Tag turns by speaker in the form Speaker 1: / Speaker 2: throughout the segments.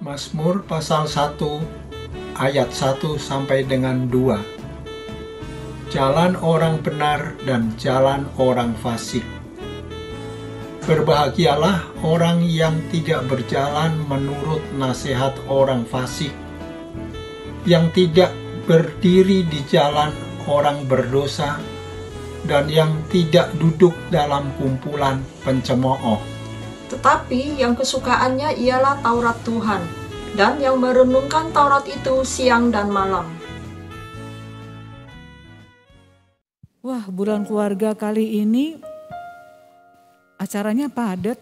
Speaker 1: Mazmur pasal 1 ayat 1 sampai dengan 2. Jalan orang benar dan jalan orang fasik. Berbahagialah orang yang tidak berjalan menurut nasihat orang fasik, yang tidak berdiri di jalan orang berdosa, dan yang tidak duduk dalam kumpulan pencemooh.
Speaker 2: Tetapi yang kesukaannya ialah Taurat Tuhan, dan yang merenungkan Taurat itu siang dan malam.
Speaker 3: Wah, bulan keluarga kali ini acaranya padat.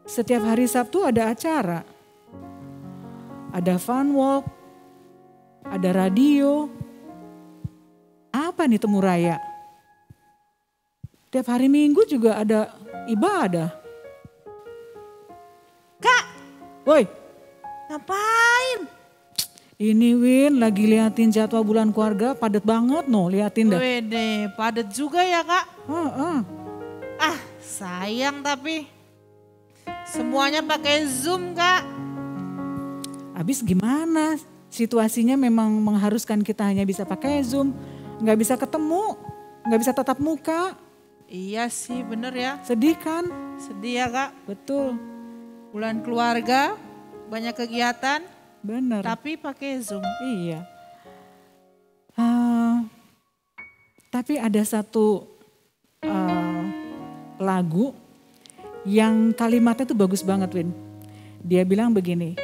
Speaker 3: Setiap hari Sabtu ada acara. Ada fun walk, ada radio. Apa nih temu raya? Tiap hari Minggu juga ada ibadah.
Speaker 4: Kak,
Speaker 3: Woi,
Speaker 4: ngapain?
Speaker 3: ini Win lagi liatin jadwal bulan keluarga, padat banget no, liatin dah.
Speaker 4: Wede, padat juga ya kak.
Speaker 3: Ah,
Speaker 4: Sayang tapi semuanya pakai Zoom kak.
Speaker 3: habis gimana? Situasinya memang mengharuskan kita hanya bisa pakai Zoom, nggak bisa ketemu, nggak bisa tatap muka.
Speaker 4: Iya sih bener ya,
Speaker 3: Sedih kan?
Speaker 4: sedih ya kak.
Speaker 3: Betul,
Speaker 4: Bulan keluarga, banyak kegiatan,
Speaker 3: bener.
Speaker 4: tapi pakai Zoom.
Speaker 3: Iya. Tapi ada satu lagu yang kalimatnya tuh bagus banget, Win. Dia bilang begini,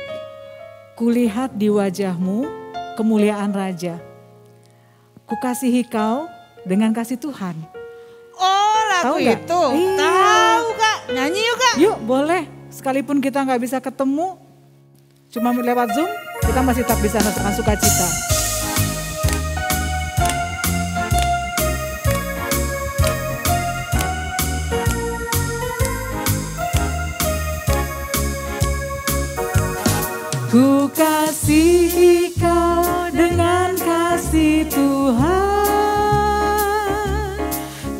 Speaker 3: kulihat di wajahmu kemuliaan Raja. Kukasihi kau dengan kasih Tuhan.
Speaker 4: Oh lagu
Speaker 3: Tahu nggak?
Speaker 4: itu,
Speaker 3: Iya.
Speaker 4: tahu kak, nyanyi yuk kak.
Speaker 3: Yuk boleh, sekalipun kita nggak bisa ketemu, cuma lewat Zoom, kita masih tetap bisa merasakan sukacita. Ku kasihi kau dengan kasih Tuhan.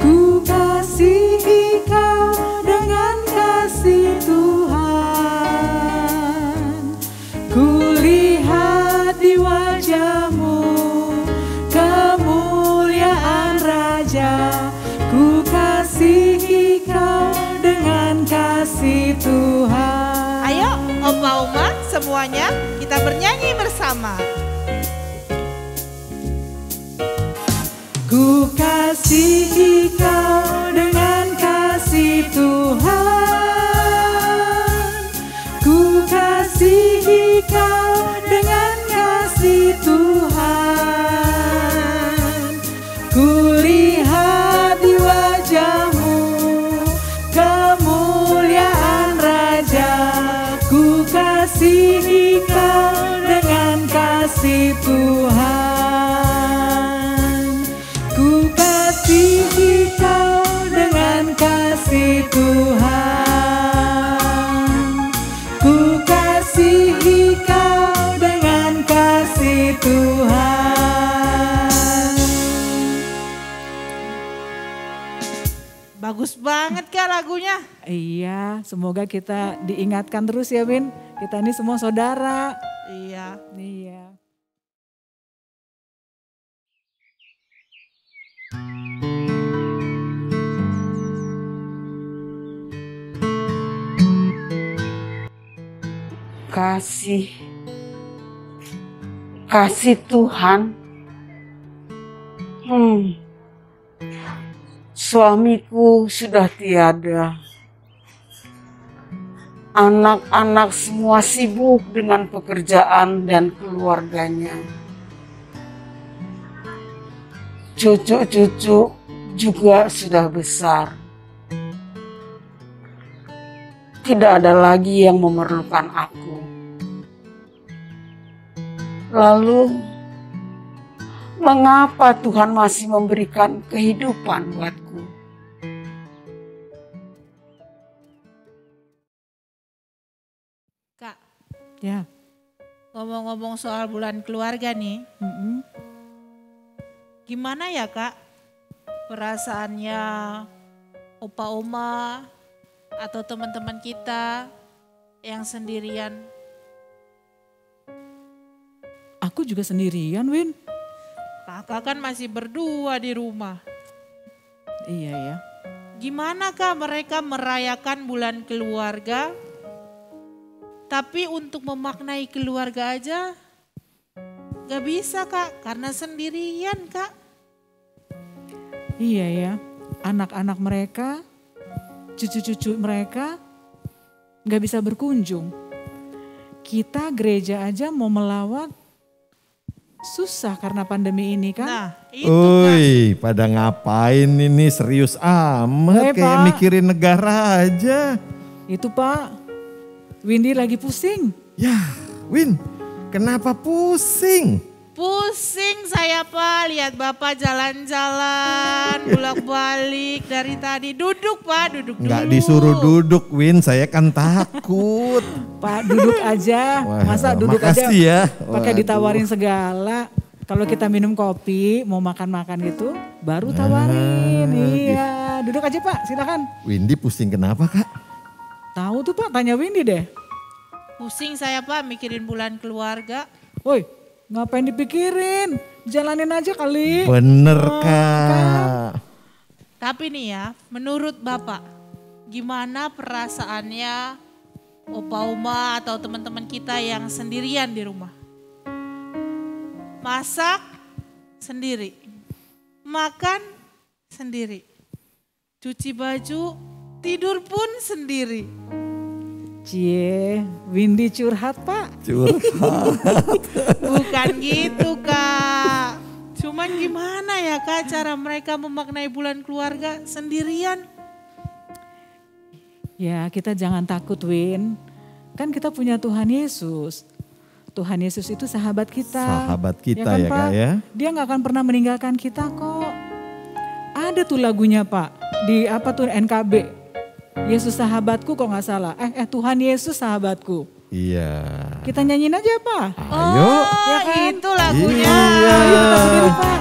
Speaker 3: Ku kasihi kau dengan kasih Tuhan. Ku lihat di wajahmu kemuliaan Raja. Ku kasihi kau dengan kasih Tuhan.
Speaker 4: Ayo Opa Uma semuanya kita bernyanyi bersama.
Speaker 3: Ku kasihi kau dengan kasih Tuhan. Ku kasihi kau dengan kasih Tuhan. Ku lihat di wajahmu kemuliaan Raja. Ku kasihi kau dengan kasih Tuhan. Ku kasihi kau dengan kasih Tuhan. Ku kasihi kau dengan kasih Tuhan.
Speaker 4: Bagus banget kak lagunya.
Speaker 3: Iya, semoga kita diingatkan terus ya Win. Kita ini semua saudara.
Speaker 4: Iya.
Speaker 3: Iya.
Speaker 5: Kasih Tuhan. Suamiku sudah tiada. Anak-anak semua sibuk dengan pekerjaan dan keluarganya. Cucu-cucu juga sudah besar. Tidak ada lagi yang memerlukan aku. Lalu, mengapa Tuhan masih memberikan kehidupan buatku?
Speaker 4: Kak,
Speaker 3: Ya.
Speaker 4: ngomong-ngomong soal bulan keluarga nih, gimana ya kak perasaannya Opa Oma atau teman-teman kita yang sendirian
Speaker 3: Aku juga sendirian, Win.
Speaker 4: Kakak kan masih berdua di rumah.
Speaker 3: Iya ya.
Speaker 4: Gimana Kak mereka merayakan bulan keluarga? Tapi untuk memaknai keluarga aja gak bisa Kak, karena sendirian Kak.
Speaker 3: Iya ya, anak-anak mereka, cucu-cucu mereka gak bisa berkunjung. Kita gereja aja mau melawat susah karena pandemi ini kan.
Speaker 4: Nah itu Kak.
Speaker 6: Oi, pada ngapain ini serius amat kayak
Speaker 3: Pak.
Speaker 6: mikirin negara aja.
Speaker 3: Itu Pak, Windy lagi pusing.
Speaker 6: Ya, Win, kenapa pusing?
Speaker 4: Pusing saya Pak, lihat Bapak jalan-jalan, bolak-balik dari tadi. Duduk Pak, duduk dulu.
Speaker 6: Nggak disuruh duduk, Win, saya kan takut.
Speaker 3: Pak duduk aja,
Speaker 6: Wah,
Speaker 3: masa duduk aja
Speaker 6: makasih ya.
Speaker 3: pakai
Speaker 6: Waduh.
Speaker 3: ditawarin segala. Kalau kita minum kopi, mau makan-makan gitu, baru tawarin. Iya, duduk aja Pak, silakan.
Speaker 6: Windy pusing kenapa, Kak?
Speaker 3: Tahu tuh Pak, tanya Windy deh.
Speaker 4: Pusing saya Pak mikirin bulan keluarga.
Speaker 3: Woi, ngapain dipikirin? Jalanin aja kali.
Speaker 6: Bener, Kak.
Speaker 4: Tapi nih ya, menurut Bapak, gimana perasaannya Opa Oma atau teman-teman kita yang sendirian di rumah? Masak sendiri, makan sendiri, cuci baju, tidur pun sendiri.
Speaker 3: Cie, Windy curhat Pak.
Speaker 6: Curhat.
Speaker 4: Bukan gitu Kak. Cuman gimana ya Kak cara mereka memaknai bulan keluarga sendirian?
Speaker 3: Ya kita jangan takut Win, kan kita punya Tuhan Yesus. Tuhan Yesus itu sahabat kita.
Speaker 6: Sahabat kita
Speaker 3: kan,
Speaker 6: ya
Speaker 3: Pak?
Speaker 6: Kak ya.
Speaker 3: Dia gak akan pernah meninggalkan kita kok. Ada tuh lagunya Pak, di apa tuh NKB. Yesus sahabatku kok gak salah. Tuhan Yesus sahabatku.
Speaker 6: Iya.
Speaker 3: Kita nyanyiin aja Pak.
Speaker 6: Ayo.
Speaker 4: Oh itu lagunya.
Speaker 6: Iya.
Speaker 3: Ayo kita berdiri Pak.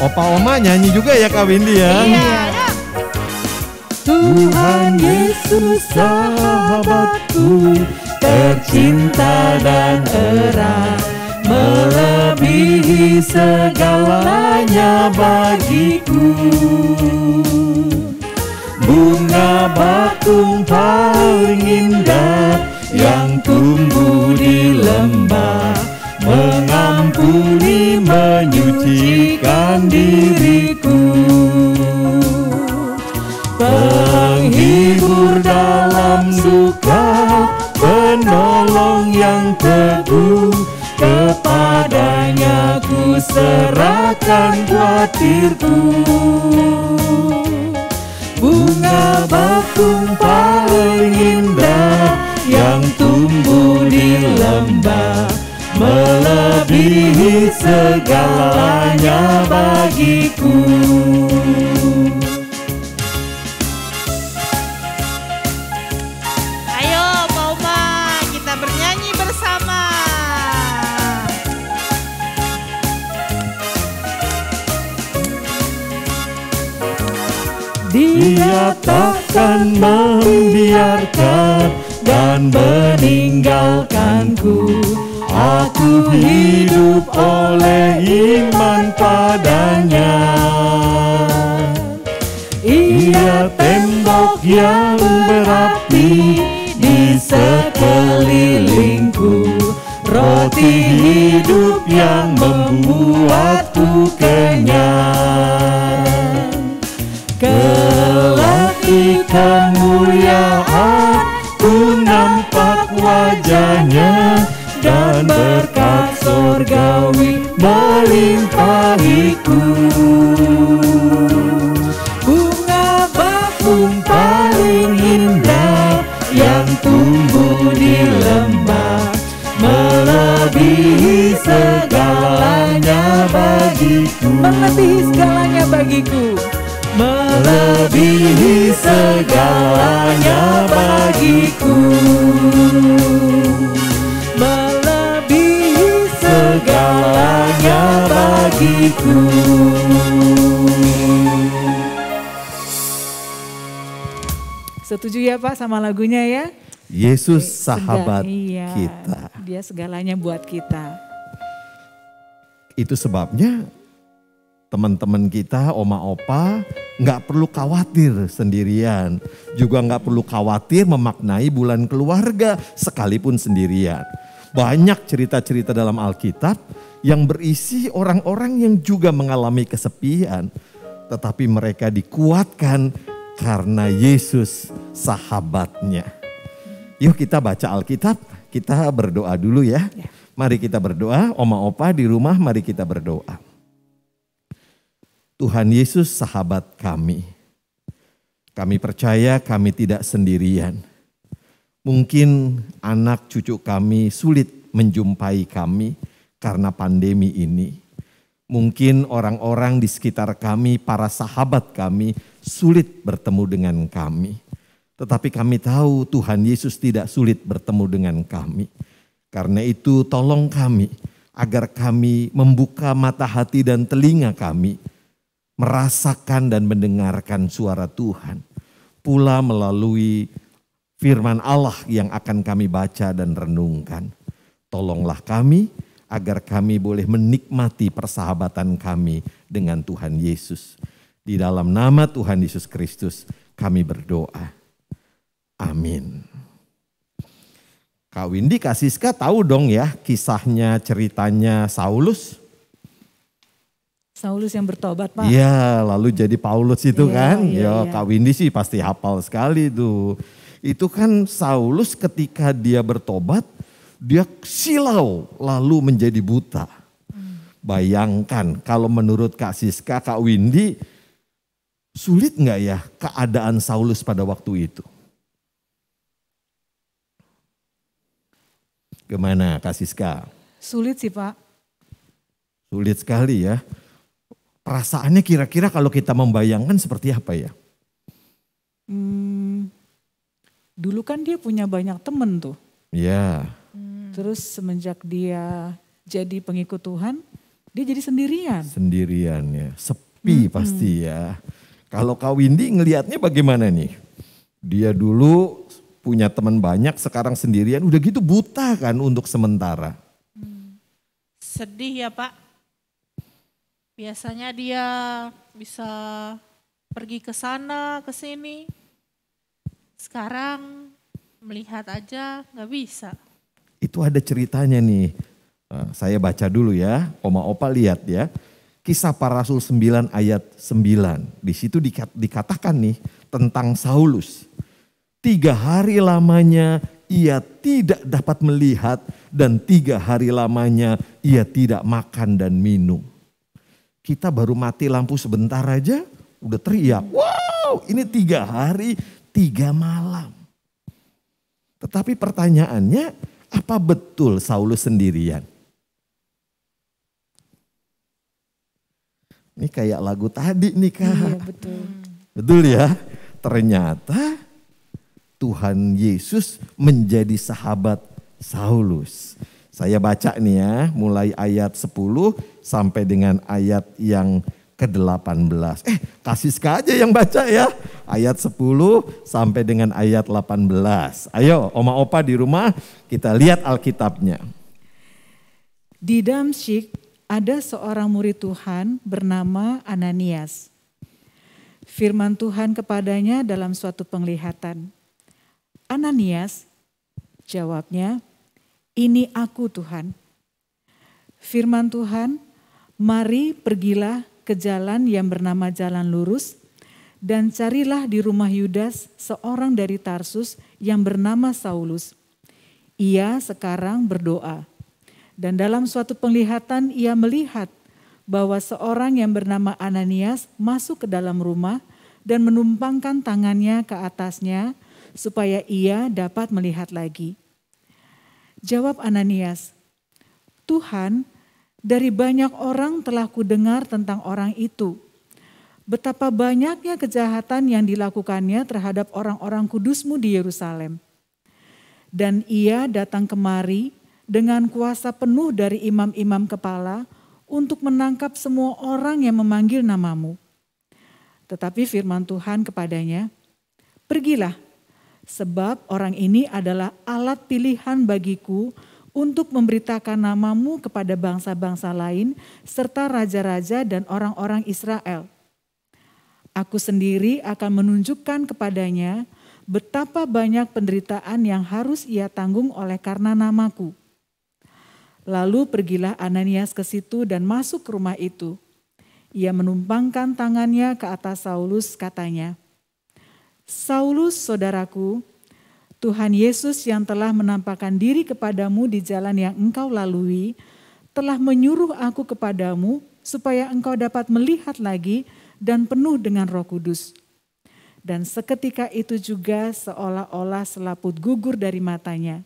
Speaker 6: Opa Oma nyanyi juga ya Kak Windy ya.
Speaker 4: Iya.
Speaker 3: Tuhan Yesus sahabatku, tercinta dan erat, melebihi segalanya bagiku. Bunga bakung paling indah yang tumbuh di lembah, mengampuni, menyucikan diriku. Penghibur dalam duka, penolong yang teguh, kepadanya ku serahkan khawatirku. Bunga bakung paling indah yang tumbuh di lembah, melebihi segalanya bagiku.
Speaker 4: Ayo Pak Oma, kita bernyanyi bersama.
Speaker 3: Dia takkan membiarkan dan meninggalkanku. Aku hidup oleh iman padanya. Ia tembok yang berapi di sekelilingku, roti hidup yang membuatku kenyang. Kelak di kemuliaan ku nampak wajahnya, dan berkat sorgawi melimpahiku. Bunga bakung paling indah yang tumbuh di lembah, melebihi segalanya bagiku. Melebihi segalanya bagiku. Melebihi segalanya bagiku. Melebihi segalanya bagiku. Setuju ya Pak sama lagunya ya?
Speaker 6: Yesus sahabat
Speaker 3: Iya,
Speaker 6: kita.
Speaker 3: dia segalanya buat kita.
Speaker 6: Itu sebabnya teman-teman kita, oma opa nggak perlu khawatir sendirian. Juga nggak perlu khawatir memaknai bulan keluarga sekalipun sendirian. Banyak cerita-cerita dalam Alkitab yang berisi orang-orang yang juga mengalami kesepian. Tetapi mereka dikuatkan karena Yesus sahabatnya. Yuk kita baca Alkitab, kita berdoa dulu ya. Mari kita berdoa, oma opa di rumah mari kita berdoa. Tuhan Yesus sahabat kami. Kami percaya kami tidak sendirian. Mungkin anak cucu kami sulit menjumpai kami karena pandemi ini. Mungkin orang-orang di sekitar kami, para sahabat kami sulit bertemu dengan kami. Tetapi kami tahu Tuhan Yesus tidak sulit bertemu dengan kami. Karena itu tolong kami agar kami membuka mata hati dan telinga kami. Merasakan dan mendengarkan suara Tuhan. Pula melalui firman Allah yang akan kami baca dan renungkan. Tolonglah kami agar kami boleh menikmati persahabatan kami dengan Tuhan Yesus. Di dalam nama Tuhan Yesus Kristus kami berdoa. Amin. Kak Windy, Kak Siska tahu dong ya kisahnya, ceritanya Saulus?
Speaker 3: Saulus yang bertobat Pak.
Speaker 6: Iya, lalu jadi Paulus itu kan.
Speaker 3: Iya.
Speaker 6: Kak Windy sih pasti hafal sekali tuh. Itu kan Saulus ketika dia bertobat, dia silau lalu menjadi buta. Bayangkan kalau menurut Kak Siska, Kak Windy, sulit nggak ya keadaan Saulus pada waktu itu? Gimana Kak Siska?
Speaker 3: Sulit sih Pak.
Speaker 6: Sulit sekali ya. Perasaannya kira-kira kalau kita membayangkan seperti apa ya?
Speaker 3: Dulu kan dia punya banyak temen tuh.
Speaker 6: Ya.
Speaker 3: Terus semenjak dia jadi pengikut Tuhan, dia jadi sendirian.
Speaker 6: Sendirian ya, sepi pasti ya. Kalau Kak Windy ngelihatnya bagaimana nih? Dia dulu punya teman banyak, sekarang sendirian, udah gitu buta kan untuk sementara.
Speaker 4: Sedih ya Pak. Biasanya dia bisa pergi ke sana, ke sini. Sekarang melihat aja nggak bisa.
Speaker 6: Itu ada ceritanya nih. Saya baca dulu ya, Oma Opa lihat ya. Kisah Para Rasul 9 ayat 9. Di situ dikatakan nih tentang Saulus. 3 hari lamanya ia tidak dapat melihat dan 3 hari lamanya ia tidak makan dan minum. Kita baru mati lampu sebentar aja udah teriak. Wow, ini 3 hari 3 malam. Tetapi pertanyaannya, apa betul Saulus sendirian? Ini kayak lagu tadi nih Kak.
Speaker 3: Iya betul.
Speaker 6: Betul ya? Ternyata Tuhan Yesus menjadi sahabat Saulus. Saya baca nih ya, mulai ayat 10 sampai dengan ayat yang ke-18. Kak Siska aja yang baca ya. Ayat 10 sampai dengan ayat 18. Ayo Oma Opa di rumah kita lihat Alkitabnya.
Speaker 3: Di Damsyik ada seorang murid Tuhan bernama Ananias. Firman Tuhan kepadanya dalam suatu penglihatan. Ananias, jawabnya, ini aku Tuhan. Firman Tuhan, mari pergilah ke jalan yang bernama Jalan Lurus dan carilah di rumah Yudas seorang dari Tarsus yang bernama Saulus. Ia sekarang berdoa dan dalam suatu penglihatan ia melihat bahwa seorang yang bernama Ananias masuk ke dalam rumah dan menumpangkan tangannya ke atasnya supaya ia dapat melihat lagi. Jawab Ananias, Tuhan, dari banyak orang telah kudengar tentang orang itu. Betapa banyaknya kejahatan yang dilakukannya terhadap orang-orang kudus-Mu di Yerusalem. Dan ia datang kemari dengan kuasa penuh dari imam-imam kepala untuk menangkap semua orang yang memanggil nama-Mu. Tetapi firman Tuhan kepadanya, pergilah, Sebab orang ini adalah alat pilihan bagiku untuk memberitakan namamu kepada bangsa-bangsa lain serta raja-raja dan orang-orang Israel. Aku sendiri akan menunjukkan kepadanya betapa banyak penderitaan yang harus ia tanggung oleh karena namaku. Lalu pergilah Ananias ke situ dan masuk ke rumah itu. Ia menumpangkan tangannya ke atas Saulus, katanya, Saulus, saudaraku, Tuhan Yesus yang telah menampakkan diri kepadamu di jalan yang engkau lalui, telah menyuruh aku kepadamu supaya engkau dapat melihat lagi dan penuh dengan Roh Kudus. Dan seketika itu juga seolah-olah selaput gugur dari matanya,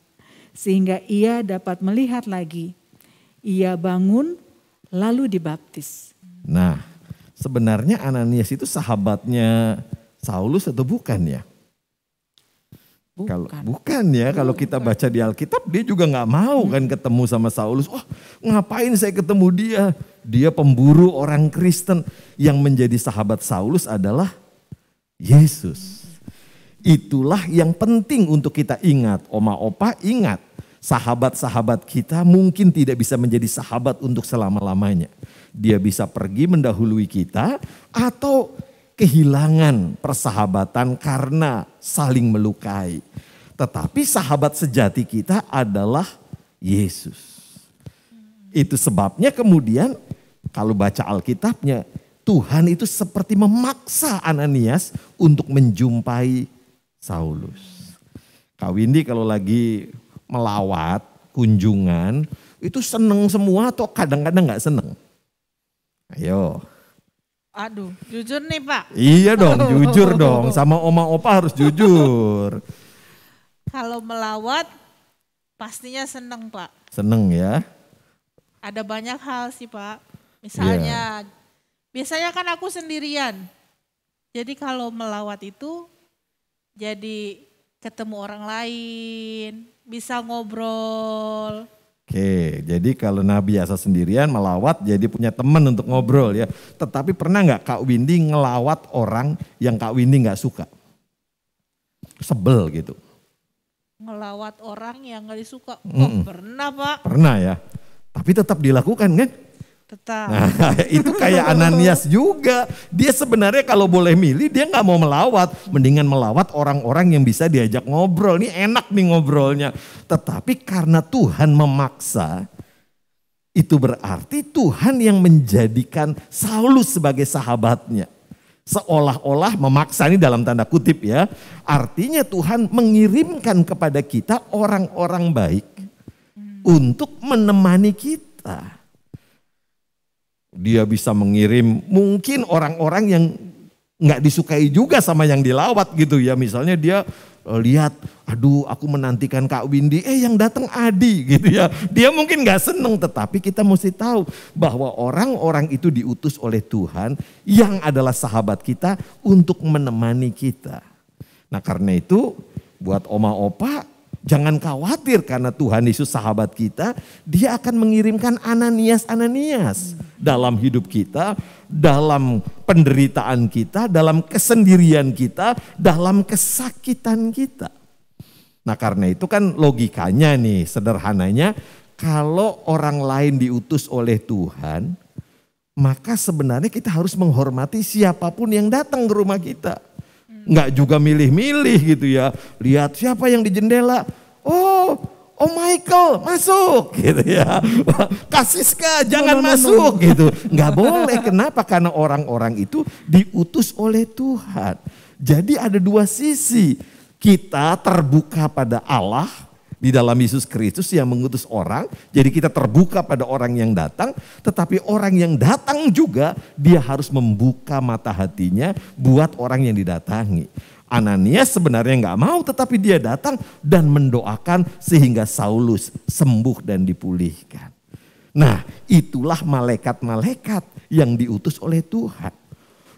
Speaker 3: sehingga ia dapat melihat lagi. Ia bangun lalu dibaptis.
Speaker 6: Nah, sebenarnya Ananias itu sahabatnya Saulus atau bukan ya? Kalau kita baca di Alkitab, dia juga nggak mau kan ketemu sama Saulus. Oh, ngapain saya ketemu dia? Dia pemburu orang Kristen. Yang menjadi sahabat Saulus adalah Yesus. Itulah yang penting untuk kita ingat. Oma opa ingat, sahabat-sahabat kita mungkin tidak bisa menjadi sahabat untuk selama-lamanya. Dia bisa pergi mendahului kita atau kehilangan persahabatan karena saling melukai. Tetapi sahabat sejati kita adalah Yesus. Itu sebabnya kemudian kalau baca Alkitabnya, Tuhan itu seperti memaksa Ananias untuk menjumpai Saulus. Kak Windy kalau lagi melawat, kunjungan, itu seneng semua atau kadang-kadang gak seneng? Ayo.
Speaker 4: Aduh, jujur nih Pak.
Speaker 6: Iya dong, jujur dong. Sama oma opa harus jujur.
Speaker 4: Kalau melawat pastinya seneng Pak.
Speaker 6: Seneng ya.
Speaker 4: Ada banyak hal sih Pak. Misalnya, biasanya kan aku sendirian. Jadi kalau melawat itu jadi ketemu orang lain, bisa ngobrol.
Speaker 6: Oke, jadi kalau Nabi Asa sendirian melawat jadi punya teman untuk ngobrol ya. Tetapi pernah nggak Kak Windy ngelawat orang yang Kak Windy nggak suka? Sebel gitu.
Speaker 4: Ngelawat orang yang nggak disuka? Oh, pernah Pak.
Speaker 6: Pernah ya, tapi tetap dilakukan kan?
Speaker 4: Tetap.
Speaker 6: Nah, itu kayak Ananias juga. Dia sebenarnya kalau boleh milih dia nggak mau melawat. Mendingan melawat orang-orang yang bisa diajak ngobrol. Ini enak nih ngobrolnya. Tetapi karena Tuhan memaksa, itu berarti Tuhan yang menjadikan Saulus sebagai sahabatnya. Seolah-olah memaksa, ini dalam tanda kutip ya. Artinya Tuhan mengirimkan kepada kita orang-orang baik untuk menemani kita. Dia bisa mengirim mungkin orang-orang yang nggak disukai juga sama yang dilawat gitu ya. Misalnya dia lihat, aduh aku menantikan Kak Windy, yang datang Adi gitu ya. Dia mungkin nggak seneng, tetapi kita mesti tahu bahwa orang-orang itu diutus oleh Tuhan yang adalah sahabat kita untuk menemani kita. Nah karena itu buat oma opa, jangan khawatir karena Tuhan Yesus sahabat kita, dia akan mengirimkan Ananias dalam hidup kita, dalam penderitaan kita, dalam kesendirian kita, dalam kesakitan kita. Nah karena itu kan logikanya nih, sederhananya, kalau orang lain diutus oleh Tuhan, maka sebenarnya kita harus menghormati siapapun yang datang ke rumah kita. Nggak juga milih-milih gitu ya. Lihat siapa yang di jendela. Oh Michael masuk gitu ya. Kasiska jangan masuk gitu. Nggak boleh. Kenapa? Karena orang-orang itu diutus oleh Tuhan. Jadi ada dua sisi. Kita terbuka pada Allah di dalam Yesus Kristus yang mengutus orang. Jadi kita terbuka pada orang yang datang. Tetapi orang yang datang juga dia harus membuka mata hatinya buat orang yang didatangi. Ananias sebenarnya nggak mau, tetapi dia datang dan mendoakan sehingga Saulus sembuh dan dipulihkan. Nah itulah malaikat-malaikat yang diutus oleh Tuhan.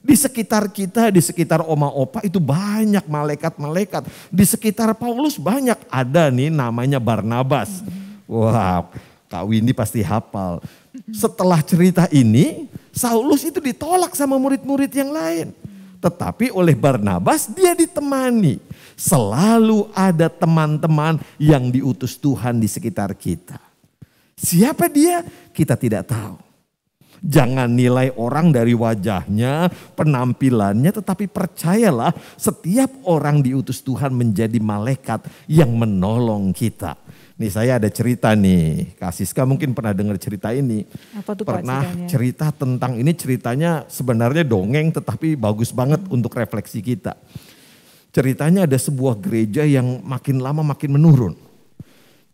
Speaker 6: Di sekitar kita, di sekitar oma opa itu banyak malaikat-malaikat. Di sekitar Paulus banyak, ada nih namanya Barnabas. Wah, Kak Windy pasti hafal. Setelah cerita ini, Saulus itu ditolak sama murid-murid yang lain. Tetapi oleh Barnabas dia ditemani. Selalu ada teman-teman yang diutus Tuhan di sekitar kita. Siapa dia? Kita tidak tahu. Jangan nilai orang dari wajahnya, penampilannya, tetapi percayalah setiap orang diutus Tuhan menjadi malaikat yang menolong kita. Nih saya ada cerita nih, Kak Siska mungkin pernah dengar cerita ini.
Speaker 3: Apa tuh, Pak,
Speaker 6: pernah
Speaker 3: ceritanya?
Speaker 6: cerita tentang ini, ceritanya sebenarnya dongeng tetapi bagus banget untuk refleksi kita. Ceritanya ada sebuah gereja yang makin lama makin menurun.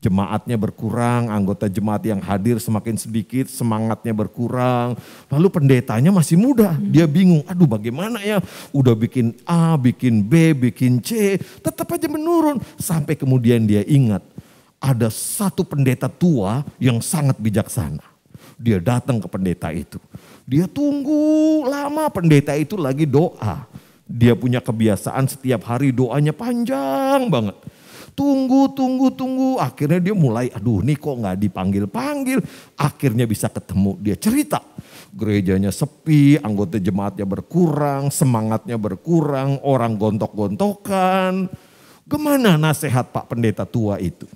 Speaker 6: Jemaatnya berkurang, anggota jemaat yang hadir semakin sedikit, semangatnya berkurang. Lalu pendetanya masih muda, dia bingung, aduh bagaimana ya, udah bikin A, bikin B, bikin C, tetap aja menurun. Sampai kemudian dia ingat, ada satu pendeta tua yang sangat bijaksana. Dia datang ke pendeta itu, dia tunggu lama, pendeta itu lagi doa. Dia punya kebiasaan setiap hari doanya panjang banget. Tunggu, akhirnya dia mulai, aduh nih kok gak dipanggil-panggil. Akhirnya bisa ketemu, dia cerita. Gerejanya sepi, anggota jemaatnya berkurang, semangatnya berkurang, orang gontok-gontokan. Gimana nasihat Pak Pendeta tua itu?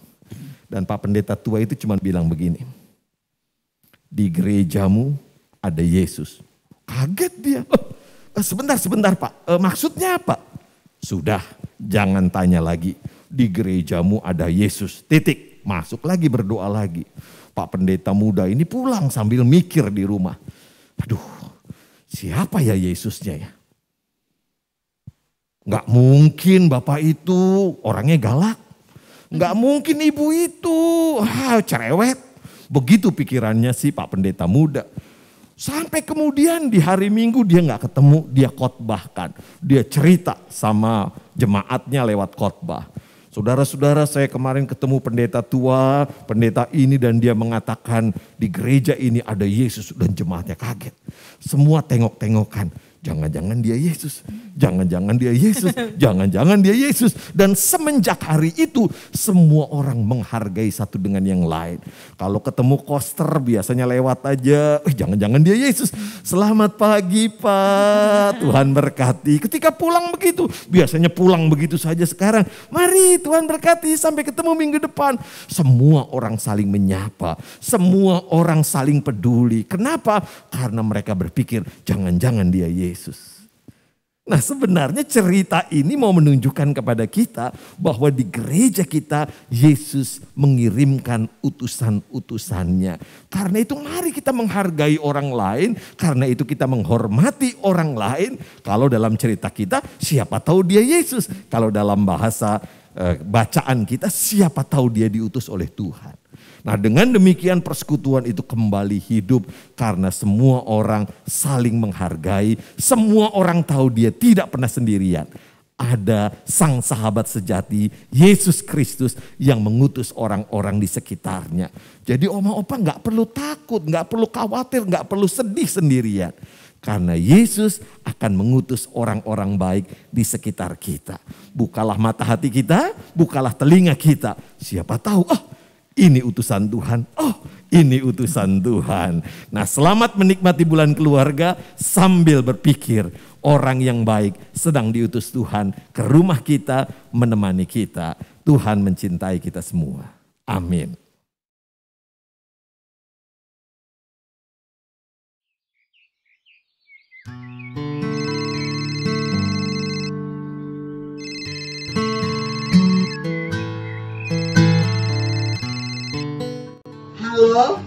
Speaker 6: Dan Pak Pendeta tua itu cuma bilang begini, di gerejamu ada Yesus. Kaget dia. Sebentar Pak, maksudnya apa? Sudah, jangan tanya lagi. Di gerejamu ada Yesus, titik. Masuk lagi, berdoa lagi. Pak Pendeta muda ini pulang sambil mikir di rumah. Aduh, siapa ya Yesusnya ya? Gak mungkin Bapak itu orangnya galak. Gak mungkin ibu itu cerewet. Begitu pikirannya si Pak Pendeta muda. Sampai kemudian di hari Minggu dia gak ketemu, dia khotbahkan. Dia cerita sama jemaatnya lewat khotbah. Saudara-saudara, saya kemarin ketemu pendeta tua, pendeta ini, dan dia mengatakan di gereja ini ada Yesus, dan jemaatnya kaget. Semua tengok-tengokan. Jangan-jangan dia Yesus, jangan-jangan dia Yesus, jangan-jangan dia Yesus. Dan semenjak hari itu semua orang menghargai satu dengan yang lain. Kalau ketemu koster biasanya lewat aja, jangan-jangan dia Yesus. Selamat pagi Pak, Tuhan berkati. Ketika pulang begitu, biasanya pulang begitu saja. Sekarang mari Tuhan berkati, sampai ketemu minggu depan. Semua orang saling menyapa, semua orang saling peduli. Kenapa? Karena mereka berpikir jangan-jangan dia Yesus. Nah sebenarnya cerita ini mau menunjukkan kepada kita bahwa di gereja kita Yesus mengirimkan utusan-utusannya. Karena itu mari kita menghargai orang lain, karena itu kita menghormati orang lain. Kalau dalam cerita kita siapa tahu dia Yesus, kalau dalam bahasa bacaan kita siapa tahu dia diutus oleh Tuhan. Nah dengan demikian persekutuan itu kembali hidup karena semua orang saling menghargai. Semua orang tahu dia tidak pernah sendirian. Ada sang sahabat sejati Yesus Kristus yang mengutus orang-orang di sekitarnya. Jadi oma-opa gak perlu takut, gak perlu khawatir, gak perlu sedih sendirian. Karena Yesus akan mengutus orang-orang baik di sekitar kita. Bukalah mata hati kita, bukalah telinga kita. Siapa tahu, ini utusan Tuhan. Oh, ini utusan Tuhan. Nah, selamat menikmati bulan keluarga sambil berpikir orang yang baik sedang diutus Tuhan ke rumah kita, menemani kita. Tuhan mencintai kita semua. Amin.
Speaker 7: Halo,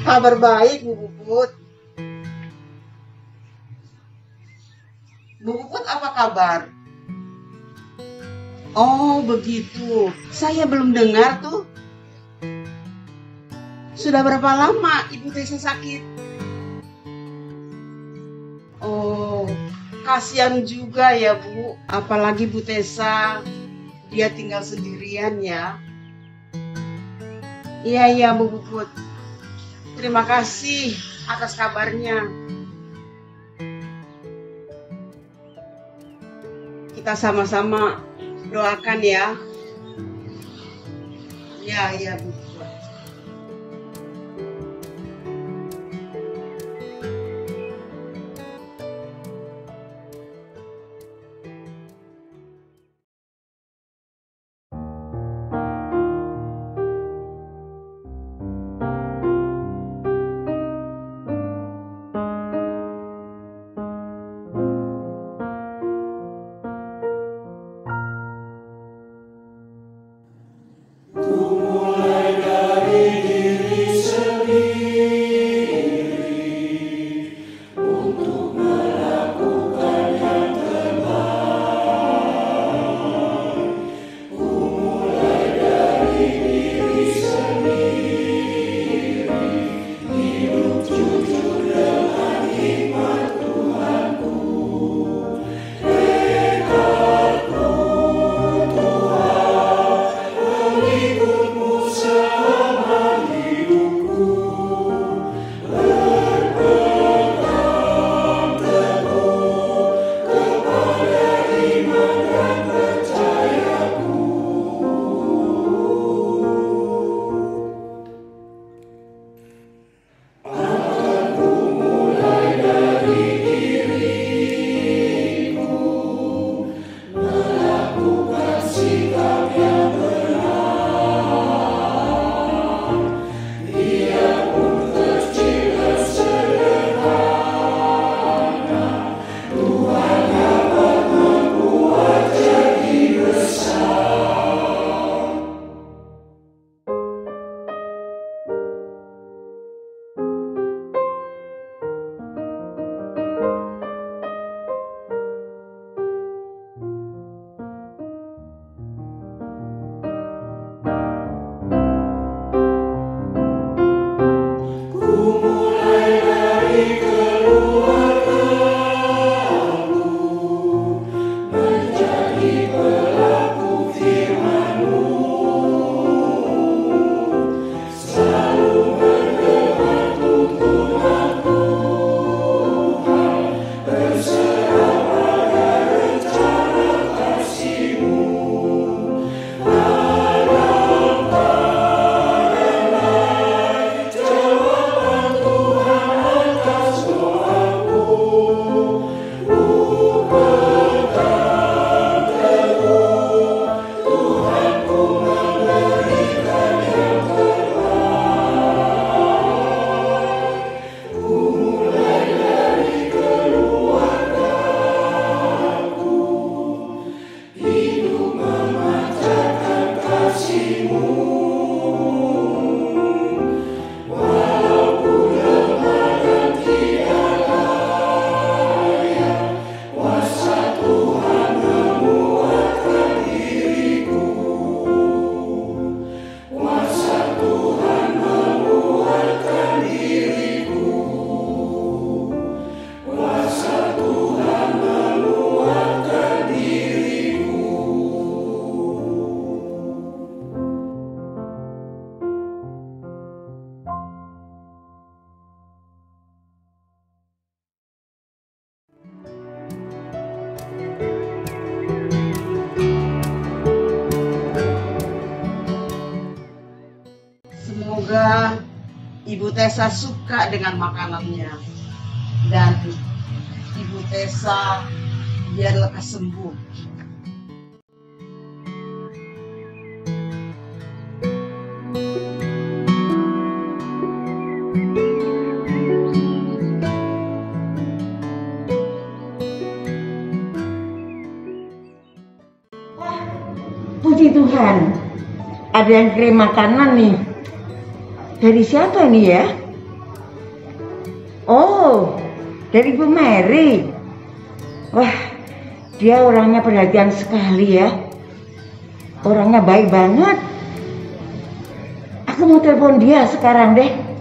Speaker 7: kabar baik Bu Puput. Bu Puput apa kabar? Oh begitu, saya belum dengar tuh. Sudah berapa lama Ibu Tessa sakit? Oh, kasihan juga ya Bu, apalagi Bu Tessa, dia tinggal sendirian ya. Iya Bu Puput. Terima kasih atas kabarnya. Kita sama-sama doakan ya. Iya Bu Puput. Ibu Tessa suka dengan makanannya. Dan Ibu Tessa biar lekas sembuh.
Speaker 8: Puji Tuhan, ada yang kirim makanan nih. Dari siapa nih ya? Oh, dari Bu Mary. Wah, dia orangnya perhatian sekali ya. Orangnya baik banget. Aku mau telepon dia sekarang deh.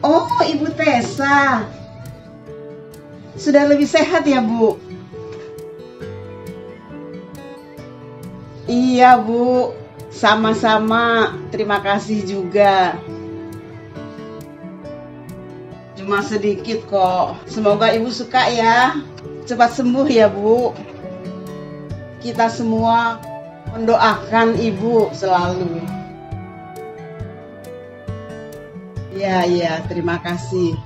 Speaker 7: Oh, Ibu Tessa. Sudah lebih sehat ya, Bu? Iya, Bu. Sama-sama. Terima kasih juga. Cuma sedikit kok. Semoga Ibu suka ya. Cepat sembuh ya, Bu. Kita semua mendoakan Ibu selalu. Ya, terima kasih.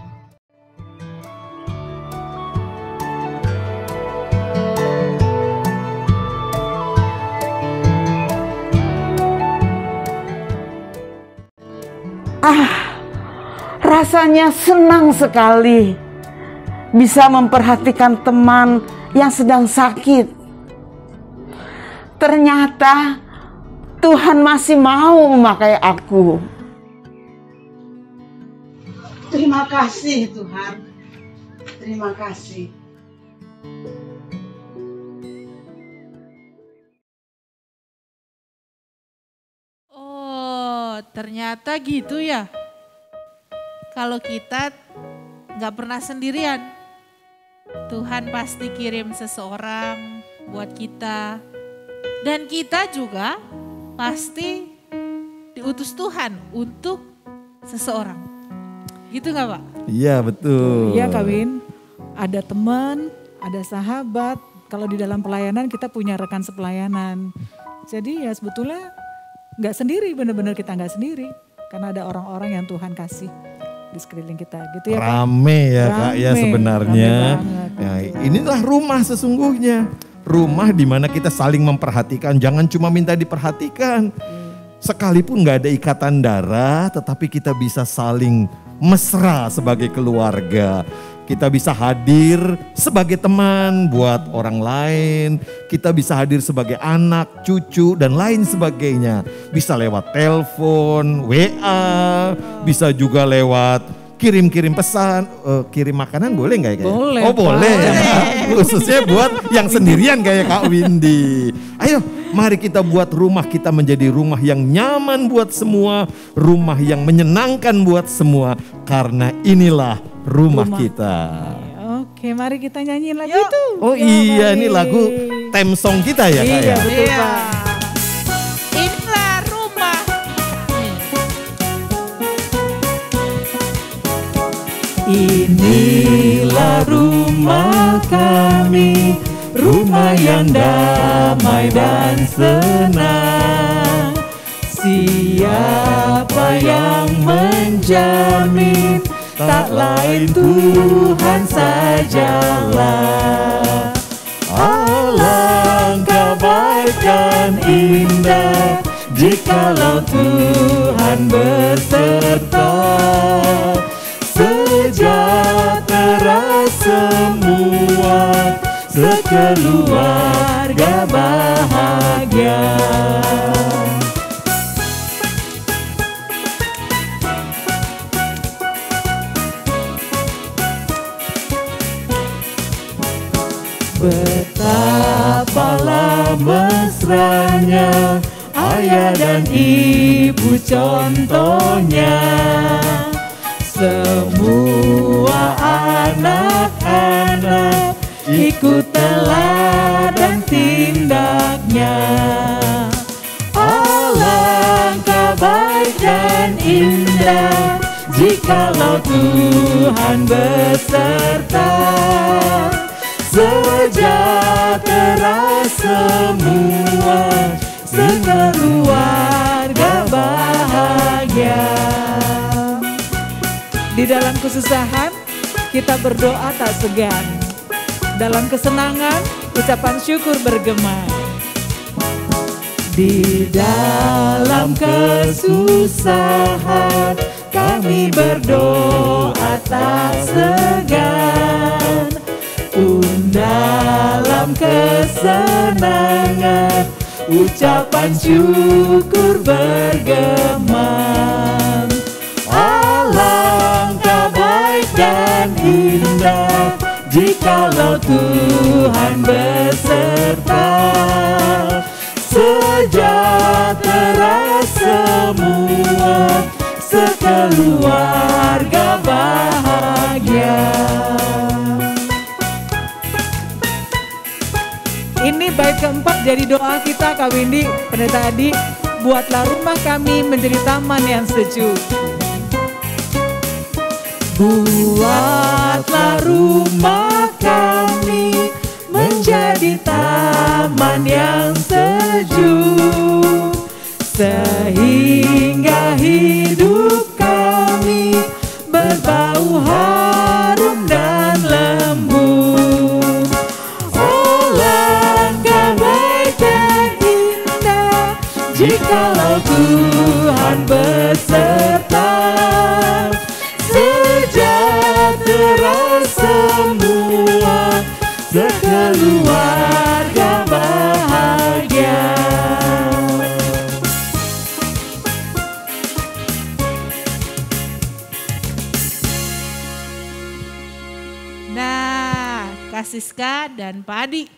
Speaker 5: Rasanya senang sekali bisa memperhatikan teman yang sedang sakit. Ternyata Tuhan masih mau memakai aku.
Speaker 7: Terima kasih Tuhan. Terima kasih.
Speaker 4: Oh, ternyata gitu ya. Kalau kita nggak pernah sendirian, Tuhan pasti kirim seseorang buat kita. Dan kita juga pasti diutus Tuhan untuk seseorang. Gitu nggak Pak?
Speaker 6: Iya betul.
Speaker 3: Iya Kawin, ada teman, ada sahabat. Kalau di dalam pelayanan kita punya rekan sepelayanan. Jadi ya sebetulnya nggak sendiri, benar-benar kita nggak sendiri. Karena ada orang-orang yang Tuhan kasih di sekeliling kita gitu ya Kak.
Speaker 6: Rame ya Kak ya sebenarnya.
Speaker 3: Rame
Speaker 6: ya, inilah rumah sesungguhnya. Rumah di mana kita saling memperhatikan, jangan cuma minta diperhatikan. Sekalipun nggak ada ikatan darah, tetapi kita bisa saling mesra sebagai keluarga. Kita bisa hadir sebagai teman buat orang lain. Kita bisa hadir sebagai anak, cucu, dan lain sebagainya. Bisa lewat telepon, WA, bisa juga lewat kirim-kirim pesan. Kirim makanan boleh nggak ya?
Speaker 3: Boleh.
Speaker 6: Oh boleh. Khususnya buat yang sendirian kayak Kak Windy. Ayo mari kita buat rumah kita menjadi rumah yang nyaman buat semua. Rumah yang menyenangkan buat semua. Karena inilah rumah kita.
Speaker 3: Oke, mari kita nyanyiin lagu itu.
Speaker 6: Oh iya, ini lagu theme song kita ya Kak ya?
Speaker 3: Iya, betul
Speaker 4: Iya.
Speaker 3: Pak.
Speaker 4: Inilah rumah.
Speaker 9: Inilah rumah kami, rumah yang damai dan senang. Siapa yang menjamin? Tak lain Tuhan sajalah. Alangkah baik dan indah jikalau Tuhan berserta. Sejahtera semua, sekeluarga bahagia. Betapalah mesranya ayah dan ibu contohnya. Semua anak-anak ikut teladan tindaknya. Alangkah baik dan indah jikalau Tuhan beserta. Sejahtera semua, sekeluarga bahagia.
Speaker 3: Di dalam kesusahan kita berdoa tak segan. Dalam kesenangan ucapan syukur bergema.
Speaker 9: Di dalam kesusahan kami berdoa tak segan. Dalam kesenangan ucapan syukur bergema. Alangkah baik dan indah jikalau Tuhan beserta. Sejahtera semua, sekeluarga bahagia.
Speaker 3: Ini bait keempat dari doa kita Kak Windy, Pendeta Adi. Buatlah rumah kami menjadi taman yang sejuk.
Speaker 9: Buatlah rumah kami menjadi taman yang sejuk, sehingga hidup kami berbau harum dan lembut. Alangkah baik dan indah jikalau Tuhan beserta. Sejahtera semua, sekeluarga bahagia.
Speaker 4: Nah, Kak Siska dan Pak Adi,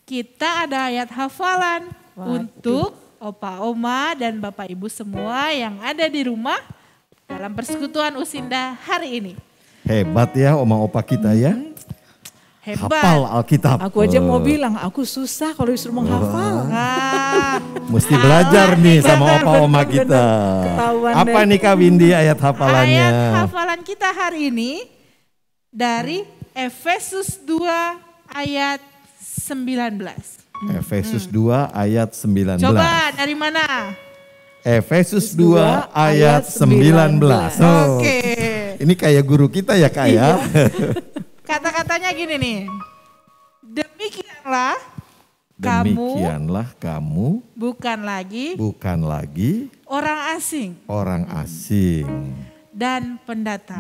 Speaker 4: kita ada ayat hafalan untuk Opa Oma dan Bapak Ibu semua yang ada di rumah dalam persekutuan Usinda hari ini.
Speaker 6: Hebat ya oma opa kita ya.
Speaker 4: Hebat.
Speaker 6: Hafal Alkitab.
Speaker 3: Aku aja mau bilang, aku susah kalau disuruh menghafal.
Speaker 6: Mesti belajar nih sama opa oma kita. Apa nih Kak Windy ayat hafalannya?
Speaker 4: Ayat hafalan kita hari ini dari Efesus 2 ayat 19.
Speaker 6: Efesus 2 ayat 19.
Speaker 4: Coba dari mana?
Speaker 6: Efesus 2 ayat 19.
Speaker 4: Oke.
Speaker 6: Ini kayak guru kita ya Kak ya.
Speaker 4: Kata-katanya gini nih. Demikianlah
Speaker 6: kamu
Speaker 4: bukan lagi
Speaker 6: orang asing
Speaker 4: dan pendatang.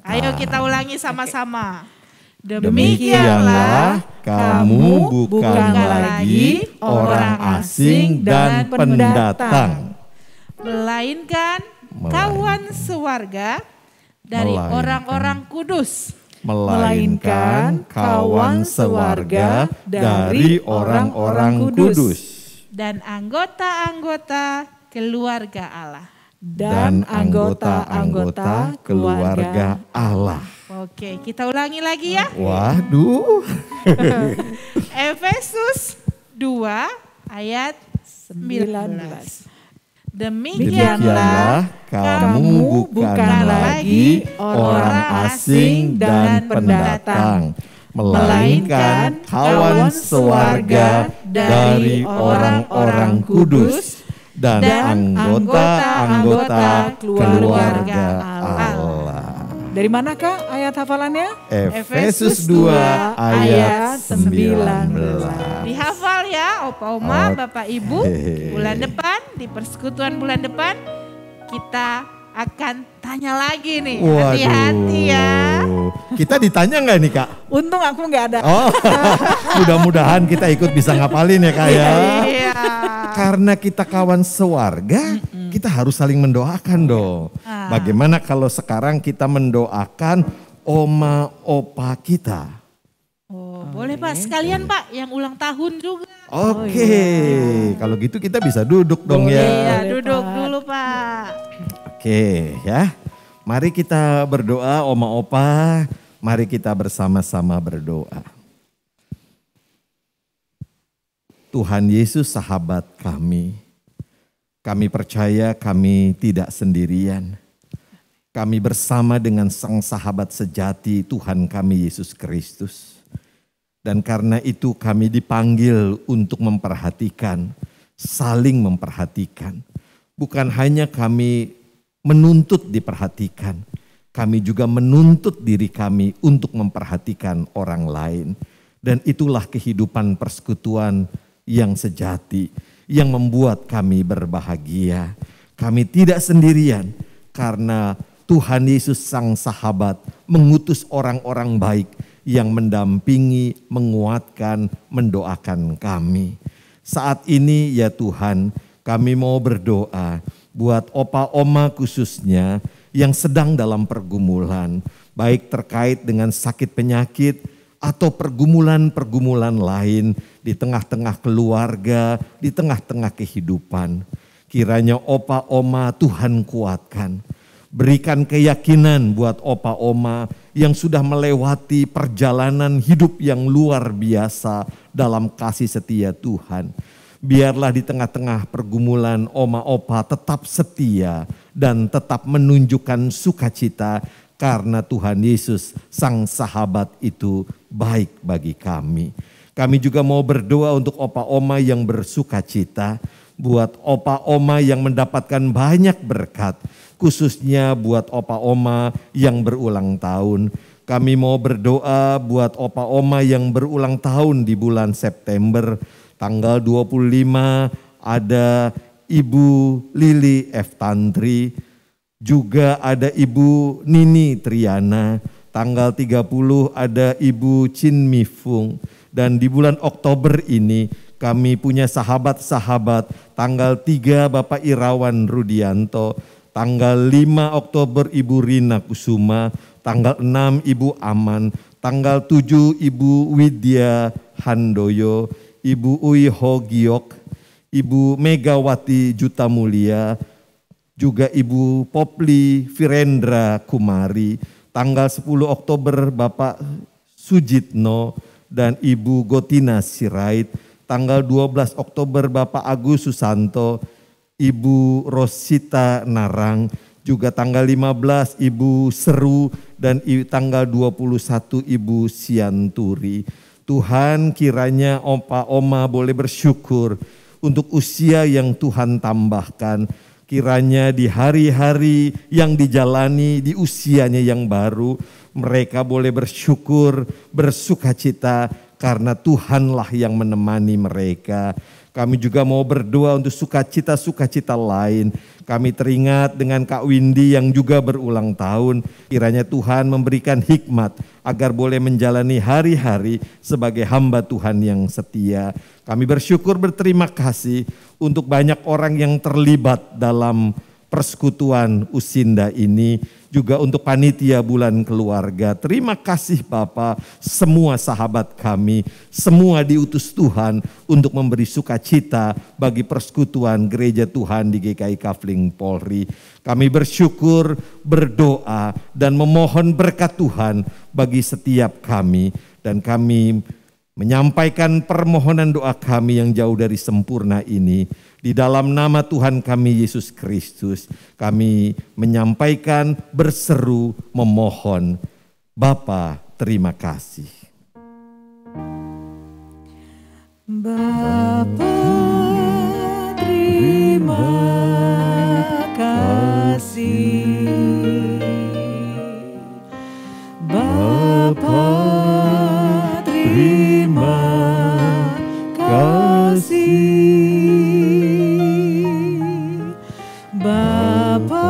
Speaker 4: Ayo kita ulangi sama-sama.
Speaker 6: Demikianlah kamu bukan lagi orang asing dan pendatang,
Speaker 4: melainkan kawan sewarga dari orang-orang kudus.
Speaker 3: Melainkan kawan sewarga dari orang-orang kudus.
Speaker 4: Dan anggota-anggota keluarga Allah.
Speaker 3: Dan anggota-anggota keluarga Allah.
Speaker 4: Oke, kita ulangi lagi ya.
Speaker 6: Waduh.
Speaker 4: Efesus 2 ayat 19.
Speaker 6: Demikianlah kamu bukan lagi orang asing dan pendatang, melainkan kawan sewarga dari orang-orang kudus dan anggota-anggota keluarga Allah.
Speaker 3: Dari mana Kak ayat hafalannya?
Speaker 6: Efesus 2 ayat 19.
Speaker 4: Dihafal ya Opa Oma, Bapak Ibu. Bulan depan, di persekutuan bulan depan kita akan tanya lagi nih. Hati-hati ya.
Speaker 6: Kita ditanya nggak nih Kak?
Speaker 3: Untung aku nggak ada.
Speaker 6: Oh, mudah-mudahan kita ikut bisa ngapalin ya Kak ya.
Speaker 4: Iya.
Speaker 6: Karena kita kawan sewarga, kita harus saling mendoakan dong. Bagaimana kalau sekarang kita mendoakan oma opa kita?
Speaker 4: Oh, boleh Pak, sekalian Pak yang ulang tahun juga.
Speaker 6: Oke, kalau gitu kita bisa duduk dong ya.
Speaker 4: Iya, duduk dulu Pak.
Speaker 6: Oke ya, mari kita berdoa oma opa, mari kita bersama-sama berdoa. Tuhan Yesus sahabat kami percaya kami tidak sendirian. kami bersama dengan sang sahabat sejati Tuhan kami Yesus Kristus. Dan karena itu kami dipanggil untuk memperhatikan, saling memperhatikan. Bukan hanya kami menuntut diperhatikan, kami juga menuntut diri kami untuk memperhatikan orang lain. Dan itulah kehidupan persekutuan yang sejati, yang membuat kami berbahagia. Kami tidak sendirian karena Tuhan Yesus sang sahabat mengutus orang-orang baik yang mendampingi, menguatkan, mendoakan kami. Saat ini ya Tuhan, kami mau berdoa buat opa oma khususnya yang sedang dalam pergumulan, baik terkait dengan sakit penyakit atau pergumulan-pergumulan lain di tengah-tengah keluarga, di tengah-tengah kehidupan. Kiranya opa oma Tuhan kuatkan. Berikan keyakinan buat opa oma yang sudah melewati perjalanan hidup yang luar biasa dalam kasih setia Tuhan. Biarlah di tengah-tengah pergumulan oma opa tetap setia dan tetap menunjukkan sukacita karena Tuhan Yesus sang sahabat itu baik bagi kami. Kami juga mau berdoa untuk opa oma yang bersukacita, buat opa oma yang mendapatkan banyak berkat, khususnya buat opa oma yang berulang tahun. Kami mau berdoa buat opa oma yang berulang tahun di bulan September. Tanggal 25 ada Ibu Lili F. Tantri, juga ada Ibu Nini Triana. Tanggal 30 ada Ibu Chin Mifung. Dan di bulan Oktober ini kami punya sahabat-sahabat. Tanggal 3 Bapak Irawan Rudianto. Tanggal 5 Oktober Ibu Rina Kusuma, tanggal 6 Ibu Aman, tanggal 7 Ibu Widya Handoyo, Ibu Uy Ho Giok, Ibu Megawati Juta Mulia, juga Ibu Popli Virendra Kumari, tanggal 10 Oktober Bapak Sujitno dan Ibu Gotina Sirait, tanggal 12 Oktober Bapak Agus Susanto, Ibu Rosita Narang, juga tanggal 15 Ibu Seru dan tanggal 21 Ibu Sianturi. Tuhan kiranya opa oma boleh bersyukur untuk usia yang Tuhan tambahkan. Kiranya di hari-hari yang dijalani di usianya yang baru, mereka boleh bersyukur, bersukacita karena Tuhanlah yang menemani mereka. Kami juga mau berdoa untuk sukacita-sukacita lain. Kami teringat dengan Kak Windy yang juga berulang tahun. Kiranya Tuhan memberikan hikmat agar boleh menjalani hari-hari sebagai hamba Tuhan yang setia. Kami bersyukur berterima kasih untuk banyak orang yang terlibat dalam persekutuan Usinda ini. Juga untuk panitia bulan keluarga. Terima kasih Bapak, semua sahabat kami, semua diutus Tuhan untuk memberi sukacita bagi persekutuan gereja Tuhan di GKI Kafling Polri. Kami bersyukur, berdoa dan memohon berkat Tuhan bagi setiap kami. Dan kami menyampaikan permohonan doa kami yang jauh dari sempurna ini. Di dalam nama Tuhan kami Yesus Kristus, kami menyampaikan, berseru, memohon. Bapa, terima kasih.
Speaker 9: Bapa, terima kasih. Bapa, terima kasih. Bapa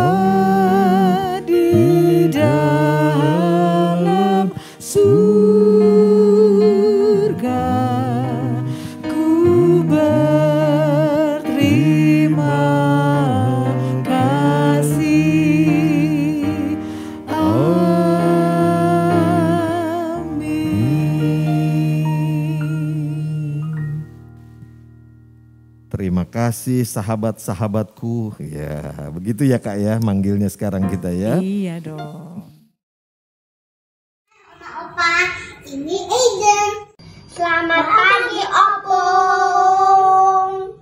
Speaker 9: di dalam surga, ku berterima kasih.
Speaker 6: Terima kasih sahabat-sahabatku. Ya, begitu ya Kak ya manggilnya sekarang kita ya.
Speaker 3: Iya dong.
Speaker 10: Opa, ini Aiden. Selamat pagi, Opung.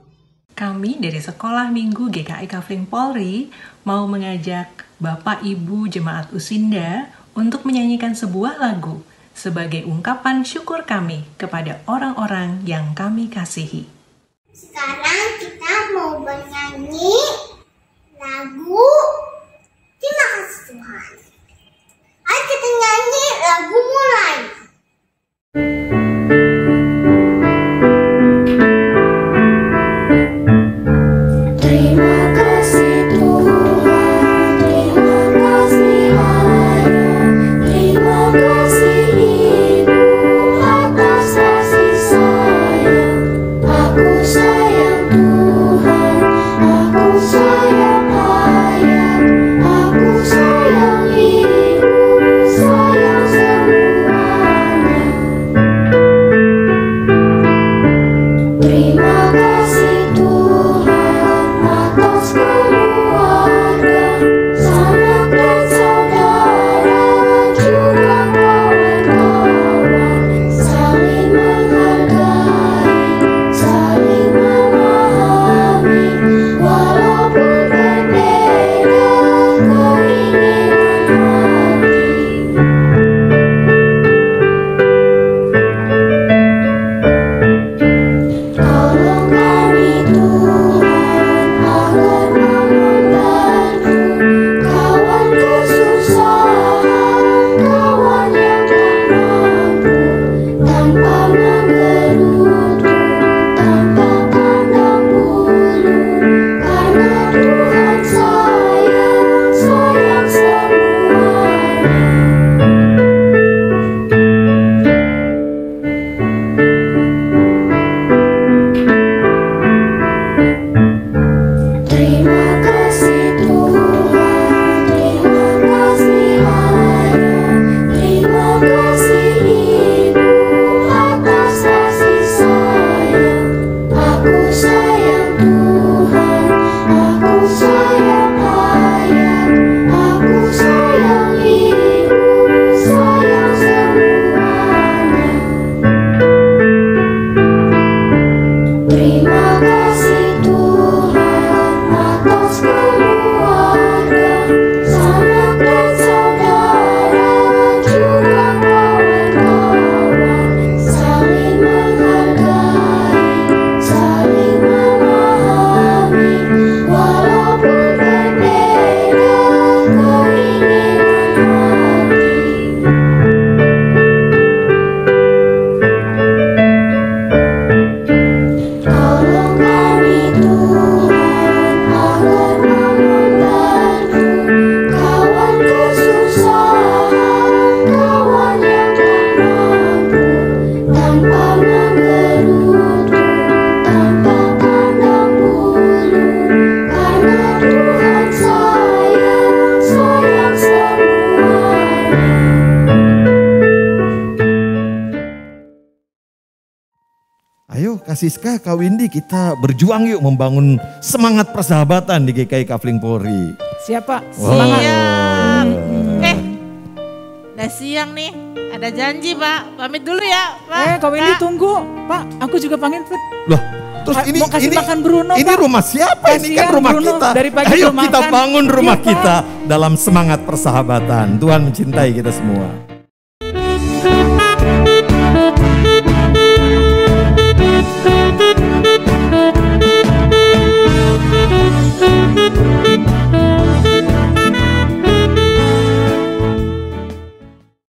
Speaker 11: kami dari Sekolah Minggu GKI Kafling Polri mau mengajak Bapak Ibu Jemaat Usinda untuk menyanyikan sebuah lagu sebagai ungkapan syukur kami kepada orang-orang yang kami kasihi.
Speaker 10: Sekarang kita mau bernyanyi lagu Terima Kasih Tuhan. Ayo kita nyanyi, lagu mulai.
Speaker 9: Terima kasih Tuhan, terima kasih Ayah, terima kasih Ibu atas kasih sayang. Aku sayang Tuhan, aku sayang Ayah, aku sayang Ibu, sayang semuanya. Terima kasih Tuhan atas keluarga, sanak dan saudara, juga kawan-kawan, saling menghargai, saling memahami, walaupun berbeda keinginan hati. Tolong kami Tuhan agar membantu kawan kesusahan, kawan yang tak mampu, tanpa menggerutu, tanpa pandang bulu, karena Tuhan sayang, sayang semuanya. Terima kasih Tuhan, terima kasih Ayah, terima kasih Ibu atas kasih sayang. Aku sayang Tuhan, aku sayang Ayah, aku sayang Ibu, sayang semuanya. Terima kasih Tuhan atas keluarga, sanak dan saudara, juga kawan-kawan, saling menghargai, saling memahami, walaupun berbeda keinginan hati. Tolong kami Tuhan agar membantu kawan kesusahan, kawan yang tak mampu, tanpa menggerutu, tanpa pandang bulu, karena Tuhan sayang, sayang semuanya.
Speaker 6: Ayo Kak Siska, Kak Windy, kita berjuang yuk membangun semangat persahabatan di GKI Kafling Polri.
Speaker 3: Siapa?
Speaker 6: Wow.
Speaker 3: Semangat.
Speaker 4: Siang. Udah siang nih. Ada janji Pak. Pamit dulu ya Pak.
Speaker 3: Kak Windy
Speaker 4: Kak.
Speaker 3: tunggu. Pak, aku juga panggil.
Speaker 6: Loh, terus ini
Speaker 3: mau kasih makan Bruno,
Speaker 6: ini
Speaker 3: Pak.
Speaker 6: rumah siapa? Ini kan
Speaker 3: Kasihan
Speaker 6: rumah
Speaker 3: Bruno,
Speaker 6: kita.
Speaker 3: dari pagi
Speaker 6: Ayo
Speaker 3: belum
Speaker 6: kita
Speaker 3: makan.
Speaker 6: bangun rumah
Speaker 3: Iya, Pak.
Speaker 6: kita dalam semangat persahabatan. Tuhan mencintai kita semua.